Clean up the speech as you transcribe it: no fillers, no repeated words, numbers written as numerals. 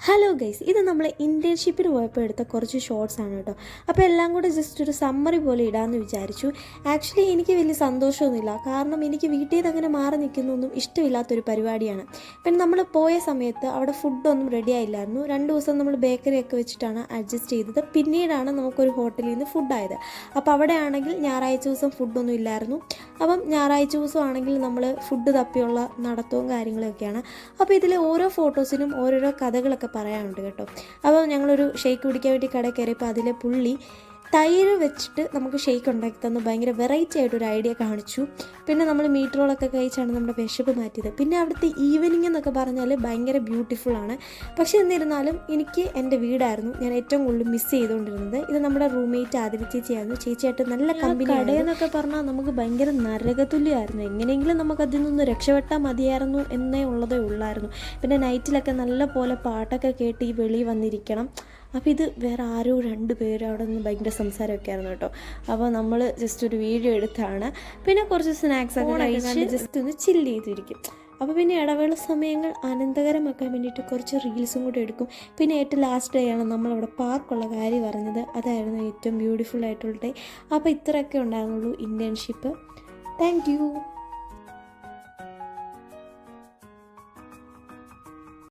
Hello guys, ഇത് നമ്മൾ ഇൻറ്റേൺഷിപ്പിന് പോയപ്പോൾ എടുത്ത കുറച്ച് ഷോർട്സ് ആണ് കേട്ടോ. അപ്പോൾ എല്ലാം കൂടെ ജസ്റ്റ് ഒരു സമ്മറി പോലെ ഇടാമെന്ന് വിചാരിച്ചു. ആക്ച്വലി എനിക്ക് വലിയ സന്തോഷമൊന്നുമില്ല, കാരണം എനിക്ക് വീട്ടിൽ നിന്ന് അങ്ങനെ മാറി നിൽക്കുന്നൊന്നും ഇഷ്ടമില്ലാത്തൊരു പരിപാടിയാണ്. പിന്നെ നമ്മൾ പോയ സമയത്ത് അവിടെ ഫുഡൊന്നും റെഡി ആയില്ലായിരുന്നു. 2 ദിവസം നമ്മൾ ബേക്കറിയൊക്കെ വെച്ചിട്ടാണ് അഡ്ജസ്റ്റ് ചെയ്തത്. പിന്നീടാണ് നമുക്കൊരു ഹോട്ടലിൽ നിന്ന് ഫുഡായത്. അപ്പോൾ അവിടെ ആണെങ്കിൽ ഞായറാഴ്ച ദിവസം ഫുഡൊന്നും ഇല്ലായിരുന്നു. അപ്പം ഞായറാഴ്ച ദിവസം ആണെങ്കിൽ നമ്മൾ ഫുഡ് തപ്പിയുള്ള നടത്തവും കാര്യങ്ങളൊക്കെയാണ്. അപ്പോൾ ഇതിലെ ഓരോ ഫോട്ടോസിനും ഓരോരോ കഥകളൊക്കെ പറയാനുണ്ട് കേട്ടോ. അപ്പോൾ ഞങ്ങളൊരു ഷേക്ക് കുടിക്കാൻ വേണ്ടി കടയിൽ കയറിയപ്പോൾ അതിലെ പുള്ളി തൈര് വെച്ചിട്ട് നമുക്ക് ഷേക്ക് ഉണ്ടാക്കി തന്നു. ഭയങ്കര വെറൈറ്റി ആയിട്ടൊരു ഐഡിയ കാണിച്ചു. പിന്നെ നമ്മൾ മീറ്റ് റോളൊക്കെ കഴിച്ചാണ് നമ്മുടെ വിശപ്പ് മാറ്റിയത്. പിന്നെ അവിടുത്തെ ഈവനിങ് എന്നൊക്കെ പറഞ്ഞാൽ ഭയങ്കര ബ്യൂട്ടിഫുള്ളാണ്. പക്ഷേ എന്നിരുന്നാലും എനിക്ക് എൻ്റെ വീടായിരുന്നു ഞാൻ ഏറ്റവും കൂടുതൽ മിസ് ചെയ്തുകൊണ്ടിരുന്നത്. ഇത് നമ്മുടെ റൂംമേറ്റ് ആതിര ചേച്ചിയായിരുന്നു. ചേച്ചിയായിട്ട് നല്ല കമ്പനി. കടയെന്നൊക്കെ പറഞ്ഞാൽ നമുക്ക് ഭയങ്കര നരകതുല്യമായിരുന്നു. എങ്ങനെയെങ്കിലും നമുക്ക് അതിൽ നിന്ന് രക്ഷപ്പെട്ടാൽ മതിയായിരുന്നു എന്നേ ഉള്ളായിരുന്നു. പിന്നെ നൈറ്റിലൊക്കെ നല്ല പോലെ പാട്ടൊക്കെ കേട്ട് ഈ വെളി വന്നിരിക്കണം. അപ്പോൾ ഇത് വേറെ ആരോ 2 പേര് അവിടെ നിന്ന് ഭയങ്കര സംസാരമൊക്കെ ആയിരുന്നു കേട്ടോ. അപ്പോൾ നമ്മൾ ജസ്റ്റ് ഒരു വീഡിയോ എടുത്താണ്. പിന്നെ കുറച്ച് സ്നാക്സൊക്കെ കഴിച്ച് ജസ്റ്റ് ഒന്ന് ചില്ല് ചെയ്തിരിക്കും. അപ്പോൾ പിന്നെ ഇടവേള സമയങ്ങൾ ആനന്ദകരമാക്കാൻ വേണ്ടിയിട്ട് കുറച്ച് റീൽസും കൂടെ എടുക്കും. പിന്നെ ഏറ്റവും ലാസ്റ്റ് ഡേ ആണ് നമ്മളവിടെ പാർക്കുള്ള കാര്യം പറഞ്ഞത്. അതായിരുന്നു ഏറ്റവും ബ്യൂട്ടിഫുൾ ആയിട്ടുള്ള ഡേ. അപ്പോൾ ഇത്രയൊക്കെ ഉണ്ടായിരുന്നുള്ളൂ ഇൻറ്റേൺഷിപ്പ്. Thank you.